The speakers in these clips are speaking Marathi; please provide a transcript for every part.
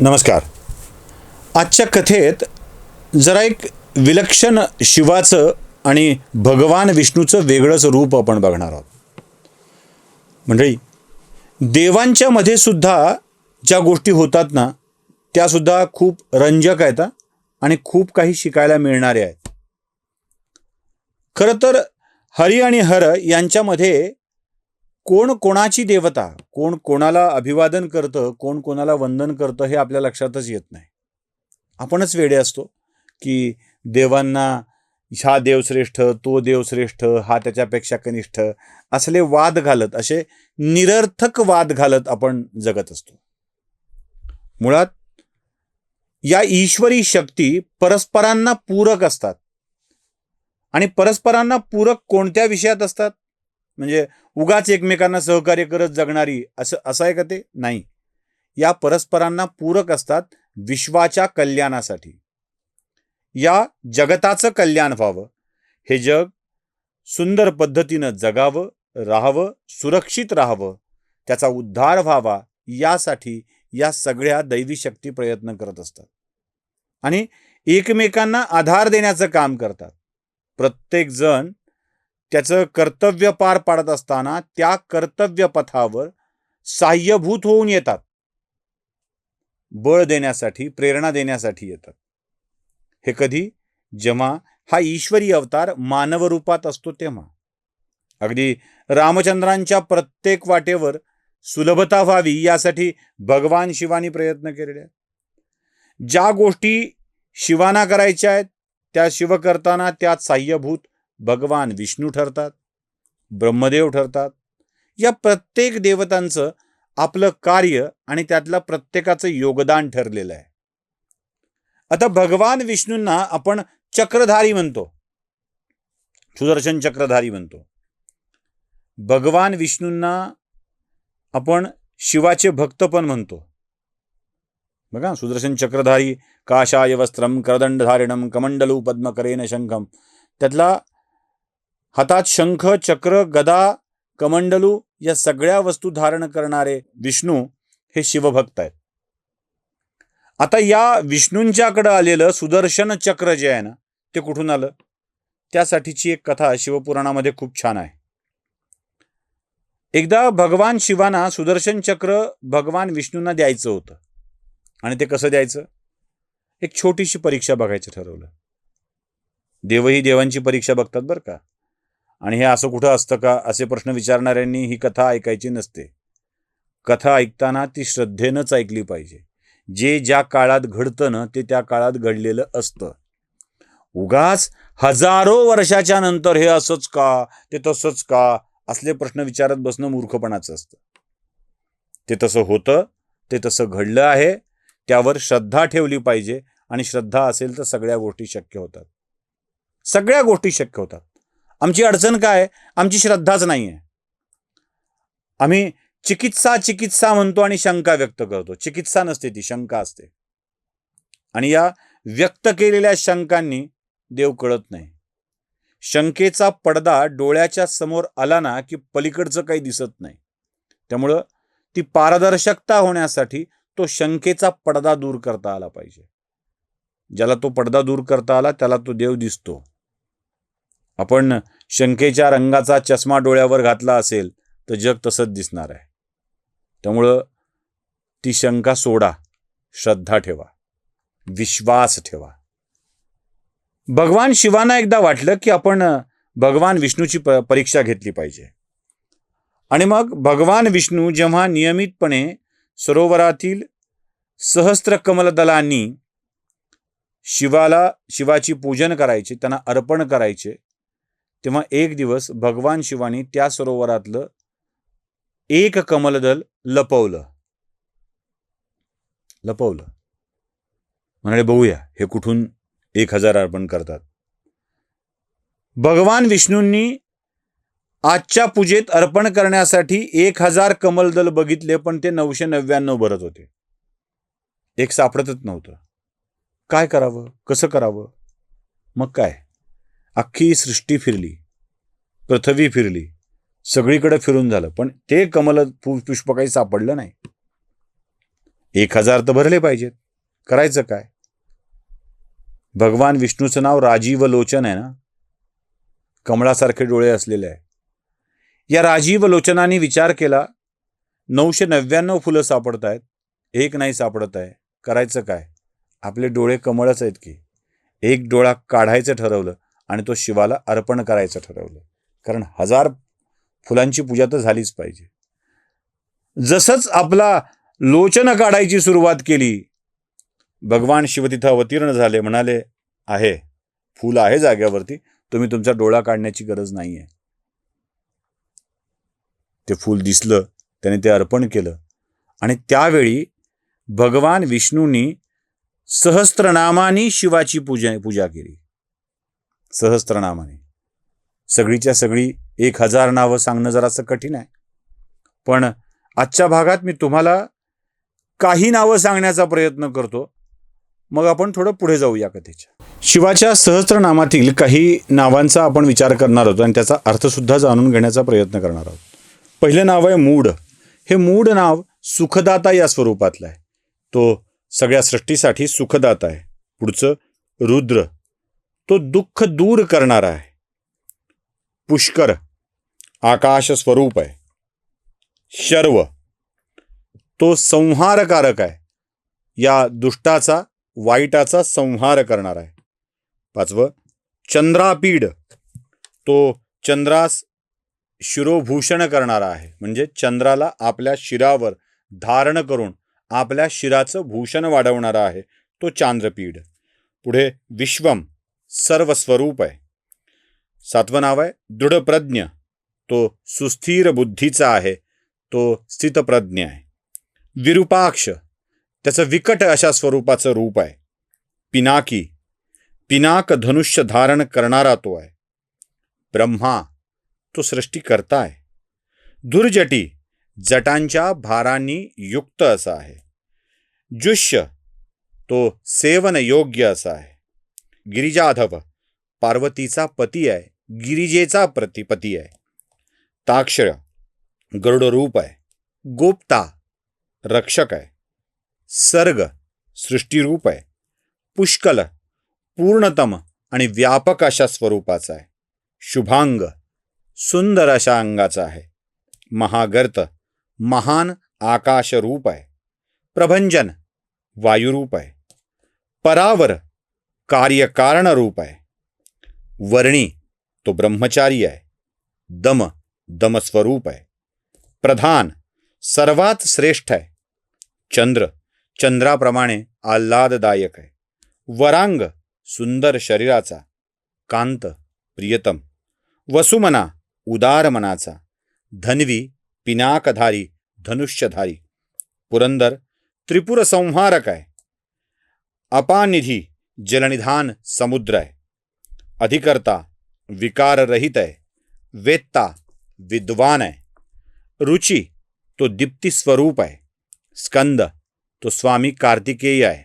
नमस्कार. आजच्या कथेत जरा एक विलक्षण शिवाचं आणि भगवान विष्णूचं वेगळंच रूप आपण बघणार आहोत. मंडळी, देवांच्या मध्ये सुद्धा ज्या गोष्टी होतात ना, त्यासुद्धा खूप रंजक आहेत आणि खूप काही शिकायला मिळणारे आहेत. खरं तर हरी आणि हर यांच्यामध्ये कोण कोणाची देवता, कोण कोणाला अभिवादन करतं, कोण कोणाला वंदन करतं हे आपल्या लक्षातच येत नाही. आपणच वेडे असतो की देवांना हा देव श्रेष्ठ, तो देव श्रेष्ठ, हा त्याच्यापेक्षा कनिष्ठ, असले वाद घालत, असे निरर्थक वाद घालत आपण जगत असतो. मुळात या ईश्वरी शक्ती परस्परांना पूरक असतात. आणि परस्परांना पूरक कोणत्या विषयात असतात? म्हणजे उगाच एकमेकांना सहकार्य करत जगणारी असं आहे का ते? नाही. या परस्परांना पूरक असतात विश्वाच्या कल्याणासाठी. या जगताचं कल्याण व्हावं, हे जग सुंदर पद्धतीनं जगावं, राहावं, सुरक्षित राहावं, त्याचा उद्धार व्हावा, यासाठी या सगळ्या दैवी शक्ती प्रयत्न करत असतात आणि एकमेकांना आधार देण्याचं काम करतात. प्रत्येक जण त्याचं कर्तव्य पार पाडत असताना त्या कर्तव्य पथावर साह्यभूत होऊन येतात, बळ देण्यासाठी, प्रेरणा देण्यासाठी येतात. हे कधी? जेव्हा हा ईश्वरी अवतार मानव रूपात असतो तेव्हा. अगदी रामचंद्रांच्या प्रत्येक वाटेवर सुलभता व्हावी यासाठी भगवान शिवानी प्रयत्न केलेले आहेत. ज्या गोष्टी शिवाना करायच्या आहेत त्या शिव करताना त्यात साह्यभूत भगवान विष्णू ठरतात, ब्रह्मदेव ठरतात. या प्रत्येक देवतांचं आपलं कार्य आणि त्यातलं प्रत्येकाचं योगदान ठरलेलं आहे. आता भगवान विष्णूंना आपण चक्रधारी म्हणतो, सुदर्शन चक्रधारी म्हणतो. भगवान विष्णूंना आपण शिवाचे भक्त पण म्हणतो. बघा, सुदर्शन चक्रधारी, काशाय वस्त्रम करदंडधारिणम कमंडलू पद्मकरेण शंखम. त्यातला हातात शंख, चक्र, गदा, कमंडलू या सगळ्या वस्तू धारण करणारे विष्णू हे शिवभक्त आहेत. आता या विष्णूंच्याकडे आलेलं सुदर्शन चक्र जे आहे ना, ते कुठून आलं? त्यासाठीची एक कथा शिवपुराणामध्ये खूप छान आहे. एकदा भगवान शिवांना सुदर्शन चक्र भगवान विष्णूंना द्यायचं होतं. आणि ते कसं द्यायचं? एक छोटीशी परीक्षा बघायचं ठरवलं. देवही देवांची परीक्षा बघतात बरं का. आणि हे असं कुठं असतं का, असे प्रश्न विचारणाऱ्यांनी ही कथा ऐकायची नसते. कथा ऐकताना ती श्रद्धेनंच ऐकली पाहिजे. जे ज्या काळात घडतं ना, ते त्या काळात घडलेलं असतं. उगाच हजारो वर्षाच्या नंतर हे असंच का, ते तसंच का, असले प्रश्न विचारत बसणं मूर्खपणाचं असतं. ते तसं होतं, ते तसं घडलं आहे, त्यावर श्रद्धा ठेवली पाहिजे. आणि श्रद्धा असेल तर सगळ्या गोष्टी शक्य होतात. सगळ्या गोष्टी शक्य होतात. आमची अडचण काय? आमची श्रद्धाच नाही आहे. आम्ही चिकित्सा म्हणतो आणि शंका व्यक्त करतो. चिकित्सा नसते ती, शंका असते. आणि या व्यक्त केलेल्या शंकांनी देव कळत नाही. शंकेचा पडदा डोळ्याच्या समोर आला ना की पलीकडचं काही दिसत नाही. त्यामुळं ती पारदर्शकता होण्यासाठी तो शंकेचा पडदा दूर करता आला पाहिजे. ज्याला तो पडदा दूर करता आला त्याला तो देव दिसतो. आपण शंकेच्या रंगाचा चष्मा डोळ्यावर घातला असेल तर जग तसंच दिसणार आहे. त्यामुळं ती शंका सोडा, श्रद्धा ठेवा, विश्वास ठेवा. भगवान शिवांना एकदा वाटलं की आपण भगवान विष्णूची परीक्षा घेतली पाहिजे. आणि मग भगवान विष्णू जेव्हा नियमितपणे सरोवरातील सहस्त्र कमलदलांनी शिवाची पूजन करायचे, त्यांना अर्पण करायचे, तेव्हा एक दिवस भगवान शिवानी त्या सरोवरातलं एक कमलदल लपवलं. म्हणाले, बघूया हे कुठून 1000 अर्पण करतात. भगवान विष्णूंनी आजच्या पूजेत अर्पण करण्यासाठी 1000 कमलदल बघितले, पण ते 999 भरत होते. एक सापडतच नव्हतं. काय करावं, कसं करावं? मग काय, अख्खी सृष्टी फिरली, पृथ्वी फिरली, सगळीकडे फिरून झालं, पण ते कमल पुष्प काही सापडलं नाही. 1000 तर भरले पाहिजेत. करायचं काय? भगवान विष्णूचं नाव राजीव लोचन आहे ना, कमळासारखे डोळे असलेले आहे. या राजीव लोचनाने विचार केला, 999 फुलं सापडत आहेत, एक नाही सापडत आहे. करायचं काय? आपले डोळे कमळच आहेत की. एक डोळा काढायचं ठरवलं आणि तो शिवाला अर्पण करायचं ठरवलं. कारण 1000 फुलांची पूजा तर झालीच पाहिजे. जसंच आपला लोचन काढायची सुरुवात केली, भगवान शिव तिथं अवतीर्ण झाले. म्हणाले, आहे फूल आहे जाग्यावरती, तुम्ही तुमचा डोळा काढण्याची गरज नाही आहे. ते फूल दिसलं, त्याने ते अर्पण केलं आणि त्यावेळी भगवान विष्णूंनी सहस्त्रनामानी शिवाची पूजा केली. सहस्त्रनामाने. सगळीच्या सगळी 1000 नावं सांगणं जरासं कठीण आहे, पण आजच्या भागात मी तुम्हाला काही नावं सांगण्याचा प्रयत्न करतो. मग आपण थोडं पुढे जाऊया कथेच्या. शिवाच्या सहस्त्रनामातील काही नावांचा आपण विचार करणार आहोत आणि त्याचा अर्थसुद्धा जाणून घेण्याचा प्रयत्न करणार आहोत. पहिलं नाव आहे मूढ. हे मूढ नाव सुखदाता या स्वरूपातलं आहे. तो सगळ्या सृष्टीसाठी सुखदाता आहे. पुढचं रुद्र, तो दुःख दूर करणारा आहे. पुष्कर, आकाश स्वरूप आहे. शर्व, तो संहारकारक आहे. या दुष्टाचा, वाईटाचा संहार करणार आहे. पाचवं चंद्रापीड, तो चंद्रास शिरोभूषण करणारा आहे. म्हणजे चंद्राला आपल्या शिरावर धारण करून आपल्या शिराचं भूषण वाढवणारा आहे, तो चांद्रपीड. पुढे विश्वम, सर्वस्वरूप आहे. 7वं नाव आहे दृढप्रज्ञ, तो सुस्थिर बुद्धीचा आहे, तो स्थितप्रज्ञ आहे. विरूपाक्ष, त्याचं विकट अशा स्वरूपाचं रूप आहे. पिनाकी, पिनाक धनुष्य धारण करणारा तो आहे. ब्रह्मा, तो सृष्टीकर्ता आहे. दुर्जटी, जटांच्या भारांनी युक्त असा आहे. जुष्य, तो सेवन योग्य असा आहे. गिरिजाधव, पार्वतीचा पती आहे, गिरिजेचा पती आहे. ताक्षर, गरुड रूप आहे. गोप्ता, रक्षक आहे. सर्ग, सृष्टीरूप आहे. पुष्कल, पूर्णतम आणि व्यापक अशा स्वरूपाचा आहे. शुभांग, सुंदर अशा अंगाचा आहे. महागर्त, महान आकाश रूप आहे. प्रभंजन, वायुरूप आहे. परावर, कार्यकारण रूप आहे. वर्णी, तो ब्रह्मचारी आहे. दम, दमस्वरूप आहे. प्रधान, सर्वात श्रेष्ठ आहे. चंद्र, चंद्राप्रमाणे आल्हाददायक आहे. वरांग, सुंदर शरीराचा. कांत, प्रियतम. वसुमना, उदार मनाचा. धन्वी, पिनाकधारी, धनुष्यधारी. पुरंदर, त्रिपुर संहारक आहे. अपानिधी, जलनिधान समुद्र आहे. अधिकर्ता, विकाररहित आहे. वेत्ता, विद्वान आहे. रुची, तो दीप्ती स्वरूप आहे. स्कंद, तो स्वामी कार्तिकेय आहे.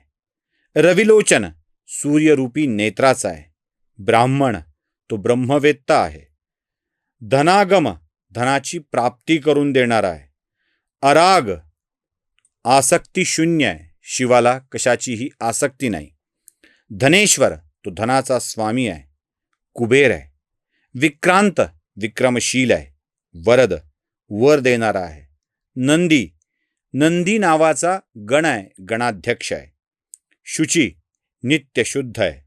रविलोचन, सूर्यरूपी नेत्राचा आहे. ब्राह्मण, तो ब्रह्मवेत्ता आहे. धनागम, धनाची प्राप्ती करून देणारा आहे. अराग, आसक्ती शून्य आहे. शिवाला कशाचीही आसक्ती नाही. धनेश्वर, तो धनाचा स्वामी आहे. कुबेर आहे. विक्रांत, विक्रमशील आहे. वरद, वर देणारा आहे. नंदी, नंदी नावाचा गण आहे, गणाध्यक्ष आहे. शुची, नित्य शुद्ध आहे.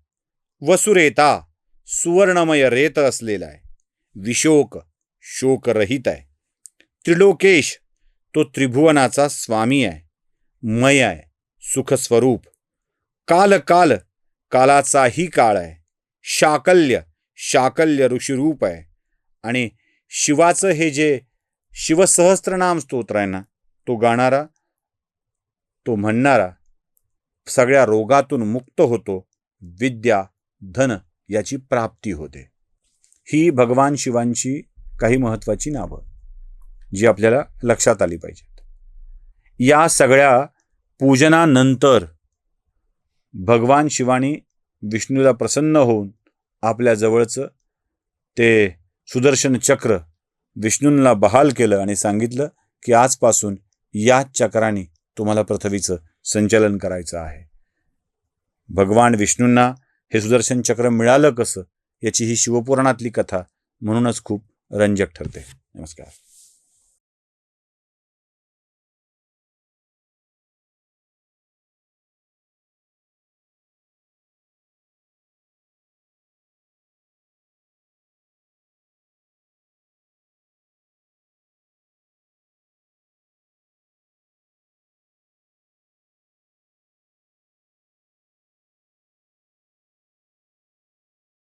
वसुरेता, सुवर्णमय रेत असलेला आहे. विशोक, शोकरहित आहे. त्रिलोकेश, तो त्रिभुवनाचा स्वामी आहे. मय आहे, सुखस्वरूप. काल, काल, कालाचाही काळ आहे. शाकल्य, शाकल्य ऋषिरूप आहे. आणि शिवाचं हे जे शिवसहस्त्रनाम स्तोत्र आहे ना, तो गाणारा, तो म्हणणारा सगळ्या रोगातून मुक्त होतो. विद्या, धन याची प्राप्ती होते. ही भगवान शिवांची काही महत्त्वाची नावं जी आपल्याला लक्षात आली पाहिजेत. या सगळ्या पूजनानंतर भगवान शिवानी विष्णूला प्रसन्न होऊन आपल्या जवळचं ते सुदर्शन चक्र विष्णूंना बहाल केलं आणि सांगितलं की आजपासून या चक्राने तुम्हाला पृथ्वीचं संचलन करायचं आहे. भगवान विष्णूंना हे सुदर्शन चक्र मिळालं कसं याची ही शिवपुराणातली कथा म्हणूनच खूप रंजक ठरते. नमस्कार.